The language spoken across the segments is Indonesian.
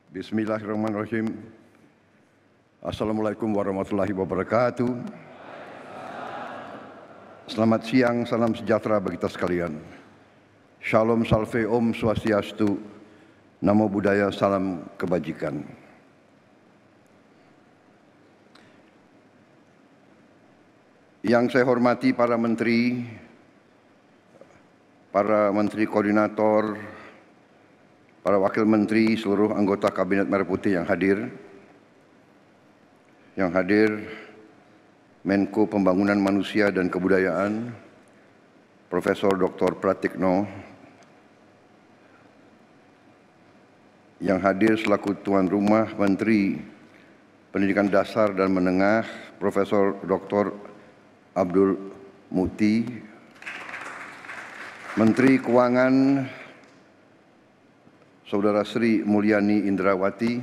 Bismillahirrahmanirrahim. Assalamualaikum warahmatullahi wabarakatuh. Selamat siang, salam sejahtera bagi kita sekalian. Shalom, salve, om, swastiastu, namo buddhaya, salam kebajikan. Yang saya hormati para menteri koordinator, para wakil menteri, seluruh anggota Kabinet Merah Putih yang hadir, Menko Pembangunan Manusia dan Kebudayaan, Profesor Dr. Pratikno, yang hadir selaku tuan rumah Menteri Pendidikan Dasar dan Menengah, Profesor Dr. Abdul Muti, Menteri Keuangan Saudara Sri Mulyani Indrawati,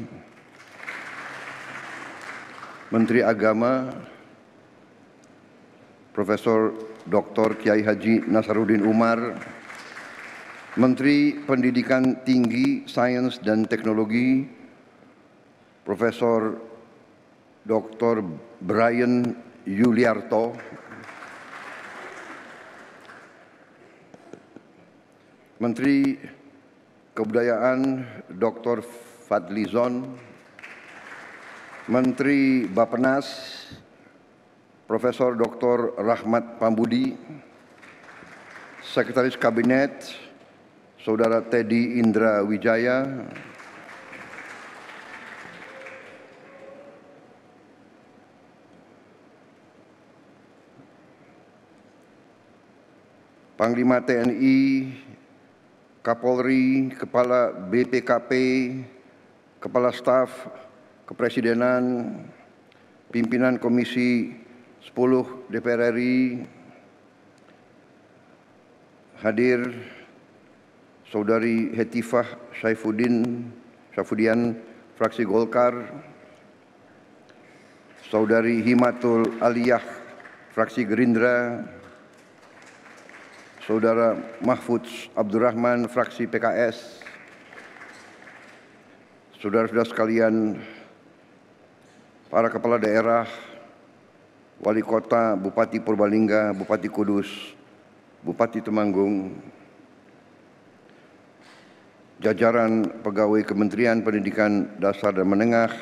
Menteri Agama Profesor Dr. Kiai Haji Nasaruddin Umar, Menteri Pendidikan Tinggi, Sains dan Teknologi Profesor Dr. Brian Yuliarto, Menteri Kebudayaan Dr. Fadlizon, Menteri Bappenas Profesor Dr. Rahmat Pambudi, Sekretaris Kabinet Saudara Teddy Indra Wijaya, Panglima TNI, Kapolri, Kepala BPKP, Kepala Staf Kepresidenan, Pimpinan Komisi 10 DPR RI, hadir Saudari Hetifah Saifudian, fraksi Golkar, Saudari Himatul Aliyah, fraksi Gerindra, Saudara Mahfud Abdurrahman, fraksi PKS, saudara-saudara sekalian, para kepala daerah, wali kota, Bupati Purbalingga, Bupati Kudus, Bupati Temanggung, jajaran pegawai Kementerian Pendidikan Dasar dan Menengah,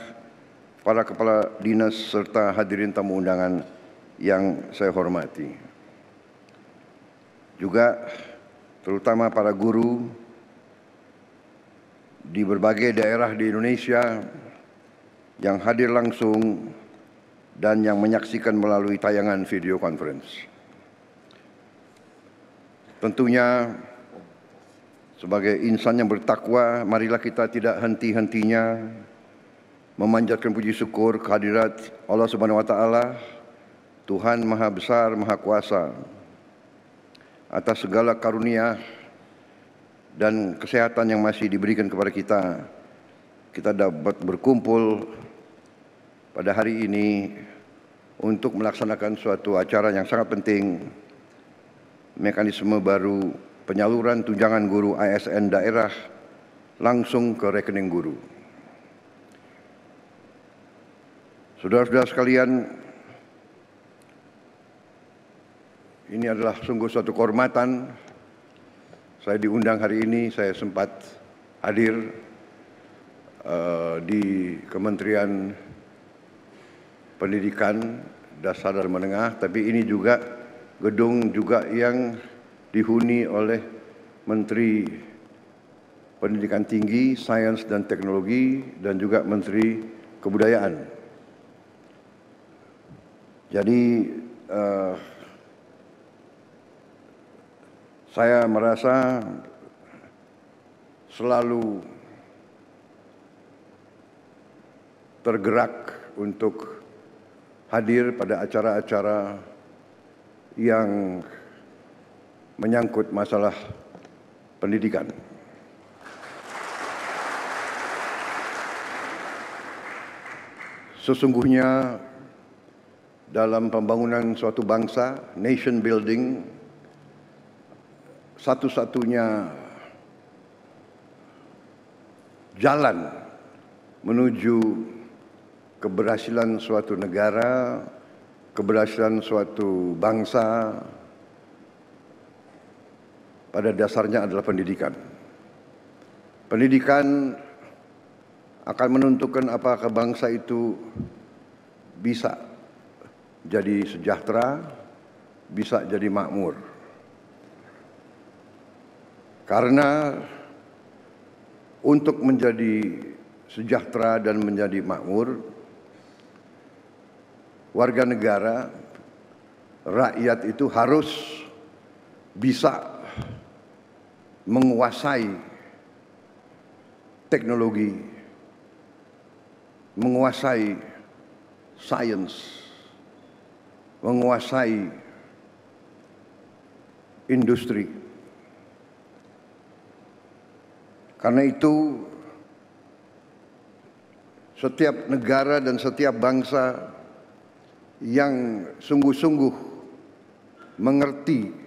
para kepala dinas serta hadirin tamu undangan yang saya hormati. Juga terutama para guru di berbagai daerah di Indonesia yang hadir langsung dan yang menyaksikan melalui tayangan video conference. Tentunya sebagai insan yang bertakwa, marilah kita tidak henti-hentinya memanjatkan puji syukur kehadirat Allah Subhanahu wa taala, Tuhan Maha Besar, Maha Kuasa, atas segala karunia dan kesehatan yang masih diberikan kepada kita. Kita dapat berkumpul pada hari ini untuk melaksanakan suatu acara yang sangat penting, mekanisme baru penyaluran tunjangan guru ASN daerah langsung ke rekening guru. Saudara-saudara sekalian, ini adalah sungguh suatu kehormatan. Saya diundang hari ini, saya sempat hadir di Kementerian Pendidikan Dasar dan Menengah, tapi ini juga gedung juga yang dihuni oleh Menteri Pendidikan Tinggi, Sains dan Teknologi, dan juga Menteri Kebudayaan. Jadi saya merasa selalu tergerak untuk hadir pada acara-acara yang menyangkut masalah pendidikan. Sesungguhnya dalam pembangunan suatu bangsa, nation building, satu-satunya jalan menuju keberhasilan suatu negara, keberhasilan suatu bangsa, pada dasarnya adalah pendidikan. Pendidikan akan menentukan apakah bangsa itu bisa jadi sejahtera, bisa jadi makmur. Karena untuk menjadi sejahtera dan menjadi makmur, warga negara, rakyat itu harus bisa menguasai teknologi, menguasai sains, menguasai industri. Karena itu setiap negara dan setiap bangsa yang sungguh-sungguh mengerti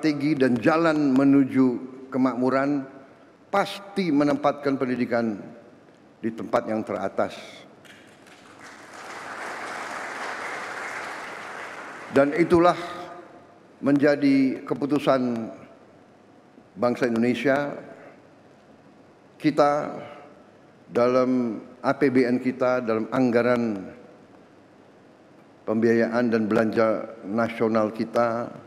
strategi dan jalan menuju kemakmuran, pasti menempatkan pendidikan di tempat yang teratas. Dan itulah menjadi keputusan bangsa Indonesia. Kita dalam APBN kita, dalam anggaran pembiayaan dan belanja nasional kita,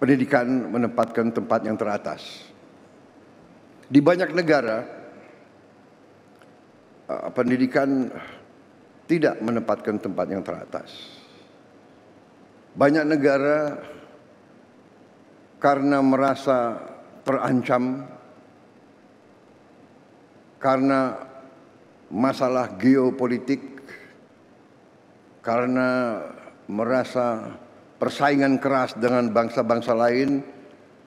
pendidikan menempatkan tempat yang teratas. Di banyak negara, pendidikan tidak menempatkan tempat yang teratas. Banyak negara karena merasa terancam, karena masalah geopolitik, karena merasa persaingan keras dengan bangsa-bangsa lain,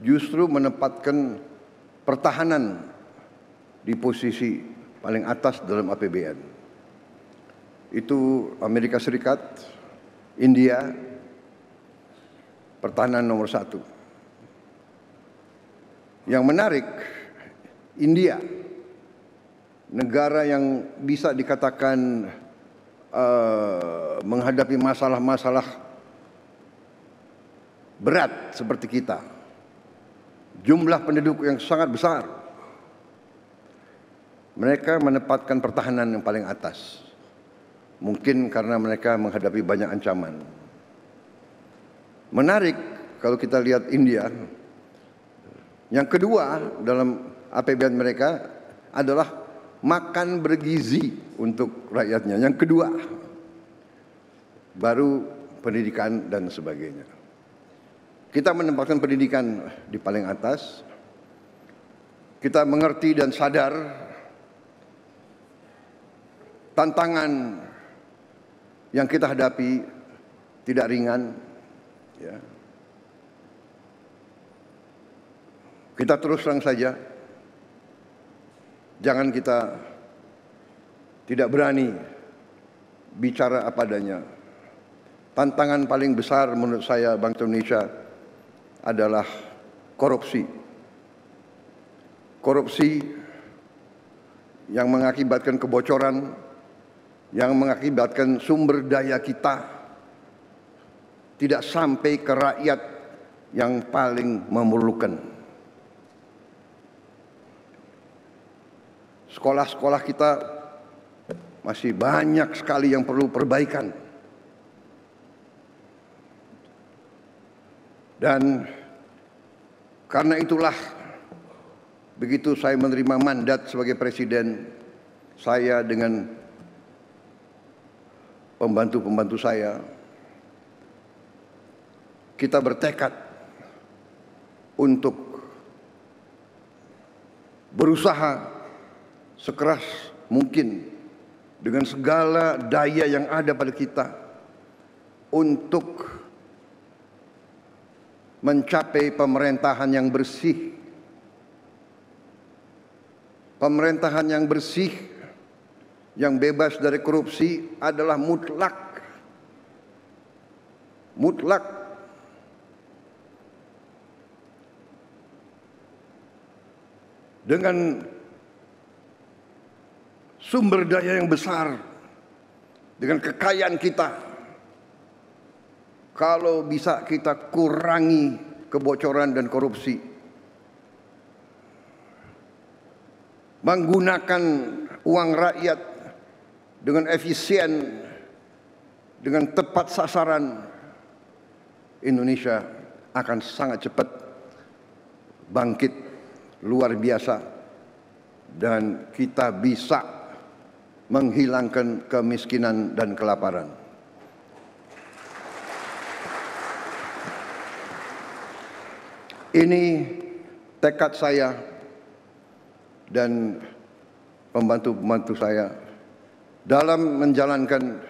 justru menempatkan pertahanan di posisi paling atas dalam APBN. Itu Amerika Serikat, India, pertahanan nomor 1. Yang menarik, India, negara yang bisa dikatakan menghadapi masalah-masalah berat seperti kita, jumlah penduduk yang sangat besar, mereka menempatkan pertahanan yang paling atas. Mungkin karena mereka menghadapi banyak ancaman. Menarik kalau kita lihat India, yang kedua dalam APBN mereka adalah makan bergizi untuk rakyatnya. Yang kedua, baru pendidikan dan sebagainya. Kita menempatkan pendidikan di paling atas. Kita mengerti dan sadar tantangan yang kita hadapi tidak ringan. Ya. Kita terus terang saja, jangan kita tidak berani bicara apa adanya. Tantangan paling besar menurut saya bangsa Indonesia adalah korupsi. Korupsi yang mengakibatkan kebocoran, yang mengakibatkan sumber daya kita tidak sampai ke rakyat yang paling memerlukan. Sekolah-sekolah kita masih banyak sekali yang perlu perbaikan. Dan karena itulah begitu saya menerima mandat sebagai presiden, saya dengan pembantu-pembantu saya, kita bertekad untuk berusaha sekeras mungkin dengan segala daya yang ada pada kita untuk mencapai pemerintahan yang bersih. Pemerintahan yang bersih, yang bebas dari korupsi adalah mutlak. Mutlak. Dengan sumber daya yang besar, dengan kekayaan kita, kalau bisa kita kurangi kebocoran dan korupsi, menggunakan uang rakyat dengan efisien, dengan tepat sasaran, Indonesia akan sangat cepat bangkit luar biasa dan kita bisa menghilangkan kemiskinan dan kelaparan. Ini tekad saya dan pembantu-pembantu saya dalam menjalankan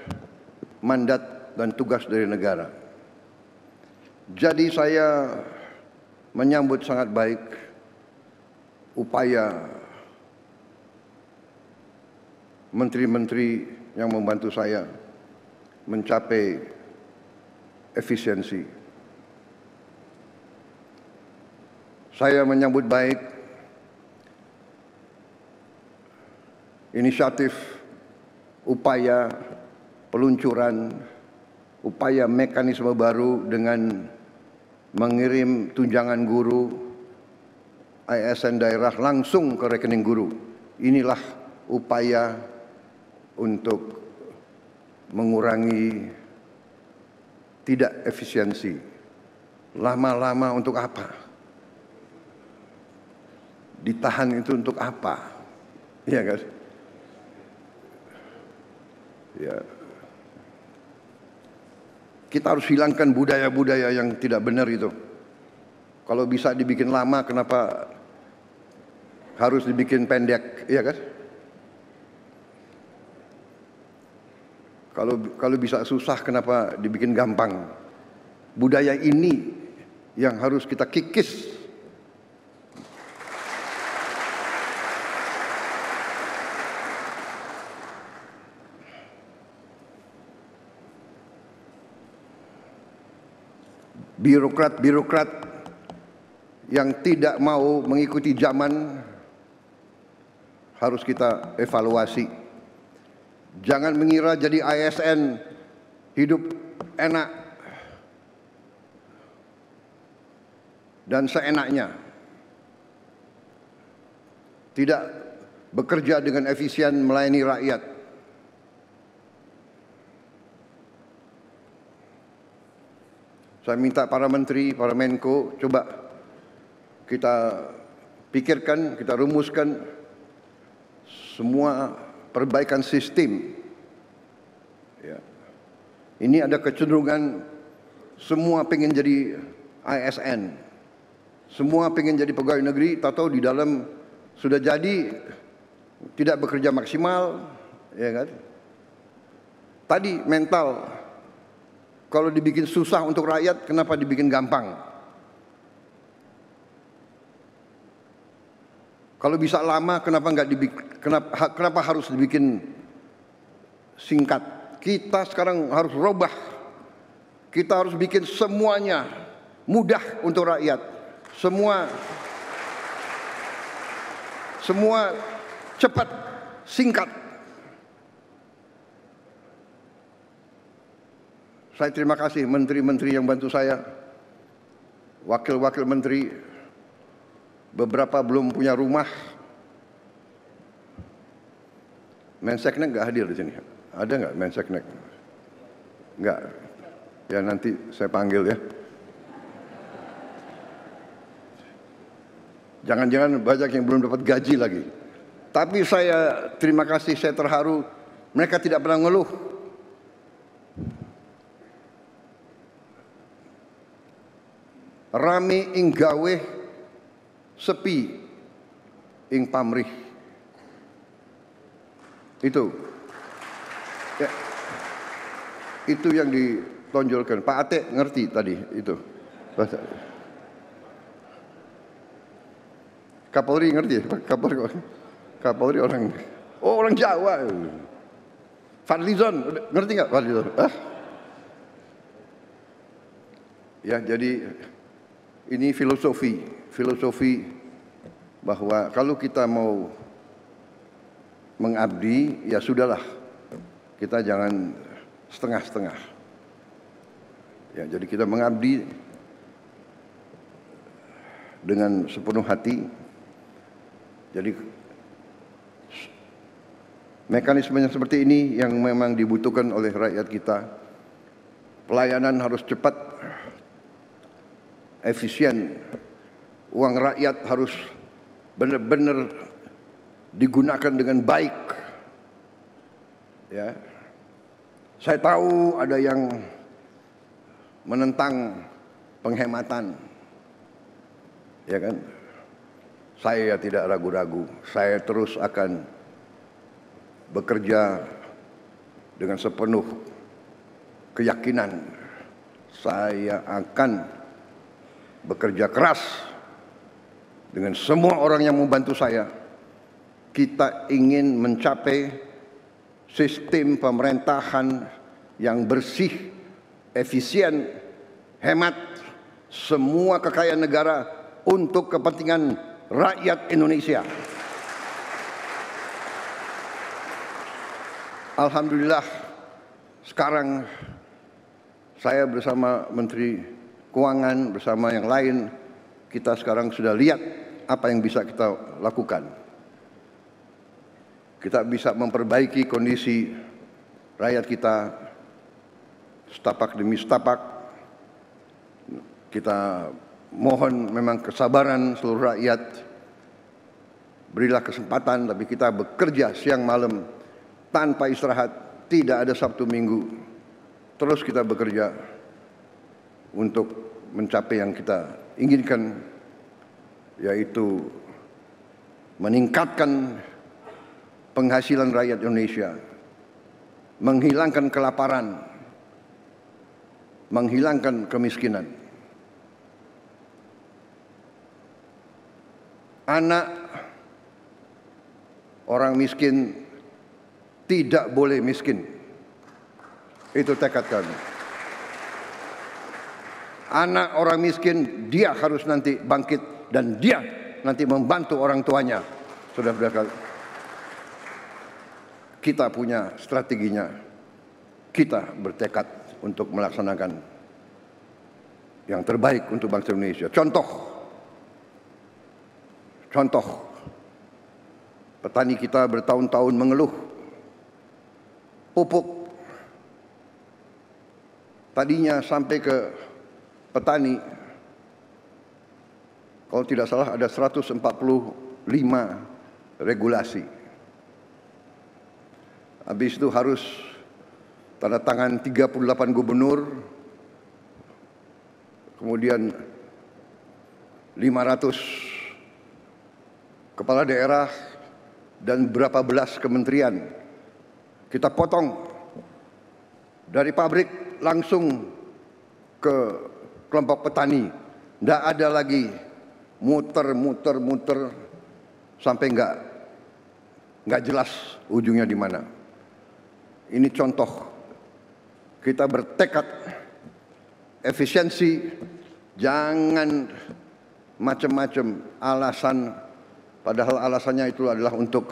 mandat dan tugas dari negara. Jadi saya menyambut sangat baik upaya menteri-menteri yang membantu saya mencapai efisiensi. Saya menyambut baik inisiatif, upaya peluncuran, upaya mekanisme baru dengan mengirim tunjangan guru ASN daerah langsung ke rekening guru. Inilah upaya untuk mengurangi tidak efisiensi. Lama-lama untuk apa? Ditahan itu untuk apa? Iya kan? Ya. Kita harus hilangkan budaya-budaya yang tidak benar itu. Kalau bisa dibikin lama, kenapa harus dibikin pendek? Iya kan? Kalau bisa susah, kenapa dibikin gampang? Budaya ini yang harus kita kikis. Birokrat-birokrat yang tidak mau mengikuti zaman harus kita evaluasi. Jangan mengira jadi ASN hidup enak dan seenaknya. Tidak bekerja dengan efisien melayani rakyat. Saya minta para menteri, para Menko, coba kita pikirkan, kita rumuskan semua perbaikan sistem. Ya. Ini ada kecenderungan semua pengen jadi ASN, semua pengen jadi pegawai negeri, tahu-tahu di dalam sudah jadi tidak bekerja maksimal, ya kan? Tadi mental. Kalau dibikin susah untuk rakyat, kenapa dibikin gampang? Kalau bisa lama, kenapa harus dibikin singkat? Kita sekarang harus robah. Kita harus bikin semuanya mudah untuk rakyat. Semua cepat, singkat. Saya terima kasih menteri-menteri yang bantu saya, wakil-wakil menteri, beberapa belum punya rumah. Menseknek nggak hadir di sini? Ada nggak Menseknek? Nggak. Ya nanti saya panggil ya. Jangan-jangan banyak yang belum dapat gaji lagi. Tapi saya terima kasih, saya terharu. Mereka tidak pernah ngeluh. Rame ing gawe, sepi ing pamrih. Itu. Ya. Itu yang ditonjolkan. Pak Ate ngerti tadi itu. Kapolri ngerti? Kapolri orang Jawa. Fadlizon ngerti nggak Fadlizon? Ya, jadi ini filosofi bahwa kalau kita mau mengabdi, ya sudahlah, kita jangan setengah-setengah. Ya, jadi kita mengabdi dengan sepenuh hati. Jadi mekanismenya seperti ini yang memang dibutuhkan oleh rakyat kita. Pelayanan harus cepat, efisien. Uang rakyat harus benar-benar digunakan dengan baik. Ya. Saya tahu ada yang menentang penghematan. Ya kan? Saya tidak ragu-ragu, saya terus akan bekerja dengan sepenuh keyakinan. Saya akan bekerja keras dengan semua orang yang membantu saya. Kita ingin mencapai sistem pemerintahan yang bersih, efisien, hemat, semua kekayaan negara untuk kepentingan rakyat Indonesia. Alhamdulillah, sekarang saya bersama Menteri Keuangan, bersama yang lain, kita sekarang sudah lihat apa yang bisa kita lakukan. Kita bisa memperbaiki kondisi rakyat kita setapak demi setapak. Kita mohon memang kesabaran seluruh rakyat. Berilah kesempatan, tapi kita bekerja siang malam tanpa istirahat, tidak ada Sabtu Minggu. Terus kita bekerja untuk mencapai yang kita inginkan, yaitu meningkatkan penghasilan rakyat Indonesia, menghilangkan kelaparan, menghilangkan kemiskinan. Anak orang miskin tidak boleh miskin. Itu tekad kami. Anak orang miskin, dia harus nanti bangkit dan dia nanti membantu orang tuanya. Saudara-saudara, kita punya strateginya. Kita bertekad untuk melaksanakan yang terbaik untuk bangsa Indonesia. Contoh, petani kita bertahun-tahun mengeluh pupuk. Tadinya sampai ke petani, kalau tidak salah ada 145 regulasi. Habis itu harus tanda tangan 38 gubernur, kemudian 500 kepala daerah dan berapa belas kementerian. Kita potong dari pabrik langsung ke kelompok petani. Tidak ada lagi muter sampai nggak jelas ujungnya di mana. Ini contoh. Kita bertekad efisiensi, jangan macam-macam alasan. Padahal alasannya itu adalah untuk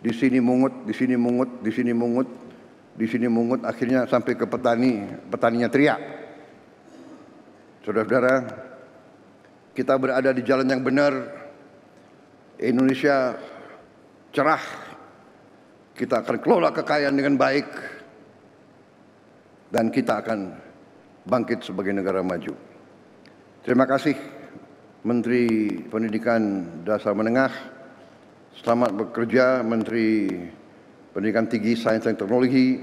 di sini mungut, akhirnya sampai ke petaninya teriak. Saudara-saudara, kita berada di jalan yang benar. Indonesia cerah. Kita akan kelola kekayaan dengan baik dan kita akan bangkit sebagai negara maju. Terima kasih Menteri Pendidikan Dasar Menengah. Selamat bekerja Menteri Pendidikan Tinggi, Sains dan Teknologi.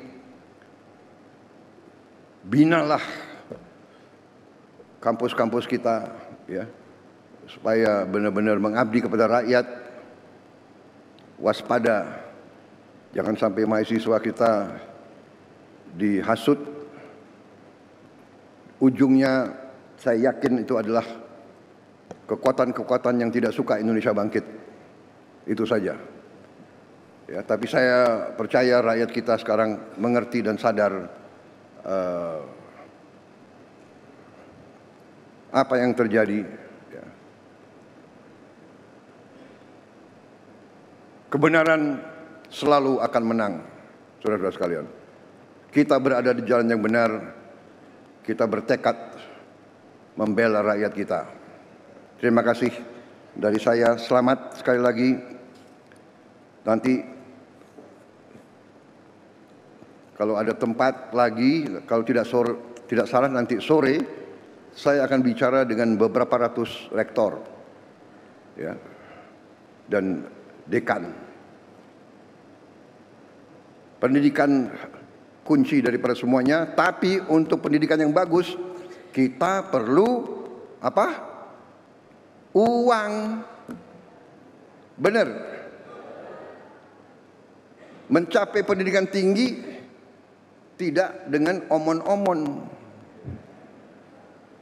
Binalah kampus-kampus kita ya, supaya benar-benar mengabdi kepada rakyat. Waspada, jangan sampai mahasiswa kita dihasut. Ujungnya saya yakin itu adalah kekuatan-kekuatan yang tidak suka Indonesia bangkit. Itu saja. Ya, tapi saya percaya rakyat kita sekarang mengerti dan sadar apa yang terjadi. Ya. Kebenaran selalu akan menang, saudara-saudara sekalian. Kita berada di jalan yang benar, kita bertekad membela rakyat kita. Terima kasih dari saya, selamat sekali lagi. Nanti kalau ada tempat lagi, kalau tidak salah nanti sore saya akan bicara dengan beberapa ratus rektor ya, dan dekan. Pendidikan kunci daripada semuanya, tapi untuk pendidikan yang bagus kita perlu apa? Uang. Benar. Mencapai pendidikan tinggi tidak dengan omon-omon.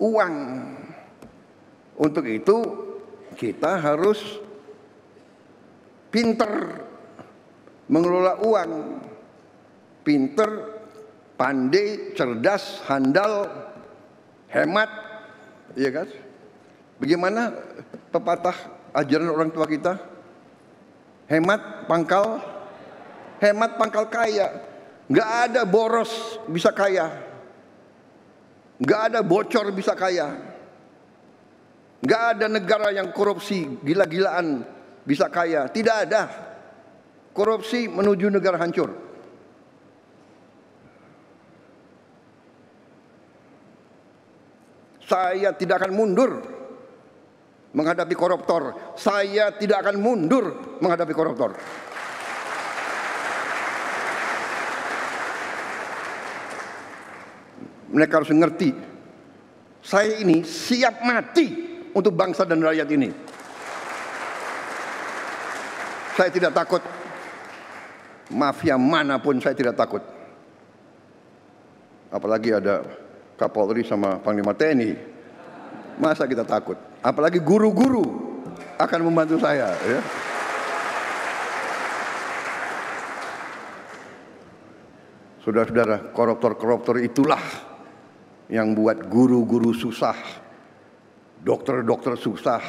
Uang. Untuk itu kita harus pinter mengelola uang. Pinter, pandai, cerdas, handal, hemat, iya kan? Bagaimana pepatah ajaran orang tua kita? Hemat pangkal kaya. Nggak ada boros bisa kaya, nggak ada bocor bisa kaya, nggak ada negara yang korupsi gila-gilaan bisa kaya. Tidak ada. Korupsi menuju negara hancur. Saya tidak akan mundur menghadapi koruptor. Saya tidak akan mundur menghadapi koruptor. Mereka harus mengerti, saya ini siap mati untuk bangsa dan rakyat ini. Saya tidak takut. Mafia manapun saya tidak takut. Apalagi ada Kapolri sama Panglima TNI, masa kita takut? Apalagi guru-guru akan membantu saya. Ya. Saudara-saudara, koruptor-koruptor itulah yang buat guru-guru susah, dokter-dokter susah,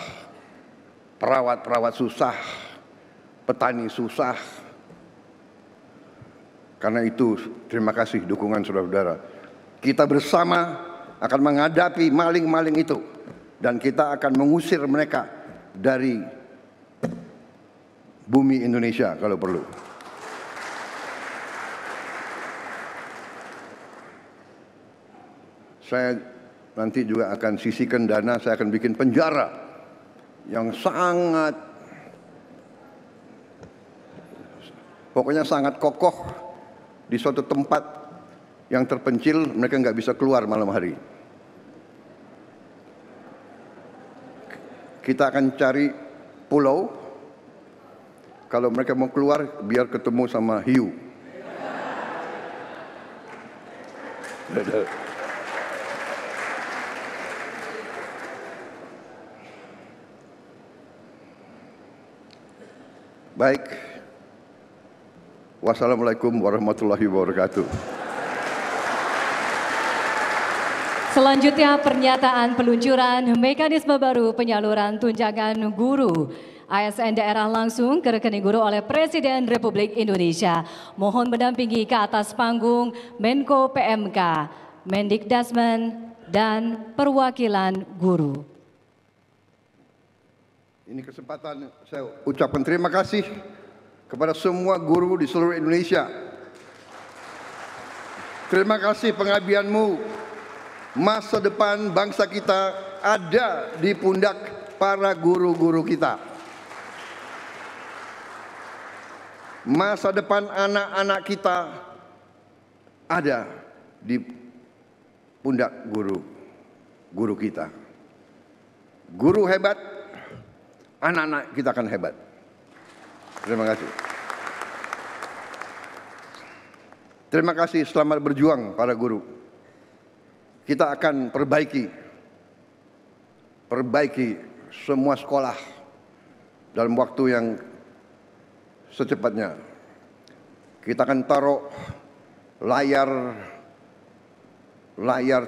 perawat-perawat susah, petani susah. Karena itu, terima kasih dukungan saudara-saudara. Kita bersama akan menghadapi maling-maling itu, dan kita akan mengusir mereka dari bumi Indonesia kalau perlu. Saya nanti juga akan sisihkan dana, saya akan bikin penjara yang sangat, pokoknya sangat kokoh di suatu tempat yang terpencil, mereka nggak bisa keluar malam hari. Kita akan cari pulau, kalau mereka mau keluar biar ketemu sama hiu. Baik. Wassalamualaikum warahmatullahi wabarakatuh. Selanjutnya pernyataan peluncuran mekanisme baru penyaluran tunjangan guru ASN daerah langsung ke rekening guru oleh Presiden Republik Indonesia. Mohon mendampingi ke atas panggung Menko PMK, Mendikdasmen, dan perwakilan guru. Ini kesempatan saya ucapkan terima kasih kepada semua guru di seluruh Indonesia. Terima kasih pengabdianmu. Masa depan bangsa kita ada di pundak para guru-guru kita. Masa depan anak-anak kita ada di pundak guru kita. Guru hebat, anak-anak kita akan hebat. Terima kasih. Terima kasih, selamat berjuang para guru. Kita akan perbaiki semua sekolah dalam waktu yang secepatnya. Kita akan taruh layar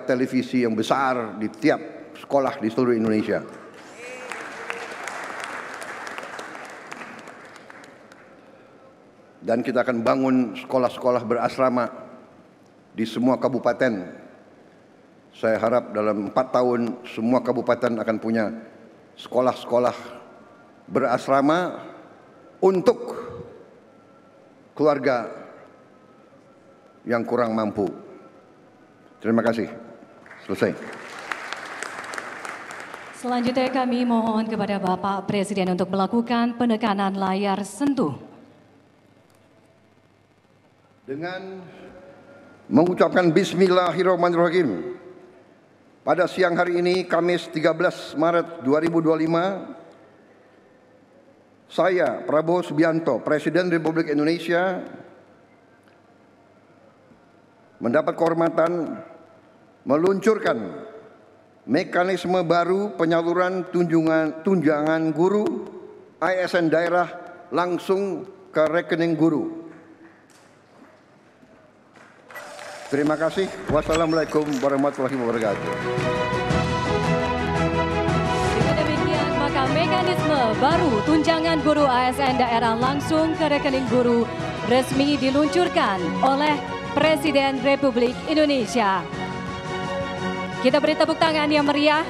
televisi yang besar di tiap sekolah di seluruh Indonesia. Dan kita akan bangun sekolah-sekolah berasrama di semua kabupaten. Saya harap dalam 4 tahun semua kabupaten akan punya sekolah-sekolah berasrama untuk keluarga yang kurang mampu. Terima kasih. Selesai. Selanjutnya kami mohon kepada Bapak Presiden untuk melakukan penekanan layar sentuh. Dengan mengucapkan Bismillahirrahmanirrahim, pada siang hari ini, Kamis 13 Maret 2025, saya, Prabowo Subianto, Presiden Republik Indonesia, mendapat kehormatan meluncurkan mekanisme baru penyaluran tunjangan guru ASN daerah langsung ke rekening guru. Terima kasih. Wassalamualaikum warahmatullahi wabarakatuh. Dengan demikian, maka mekanisme baru tunjangan guru ASN daerah langsung ke rekening guru resmi diluncurkan oleh Presiden Republik Indonesia. Kita beri tepuk tangan yang meriah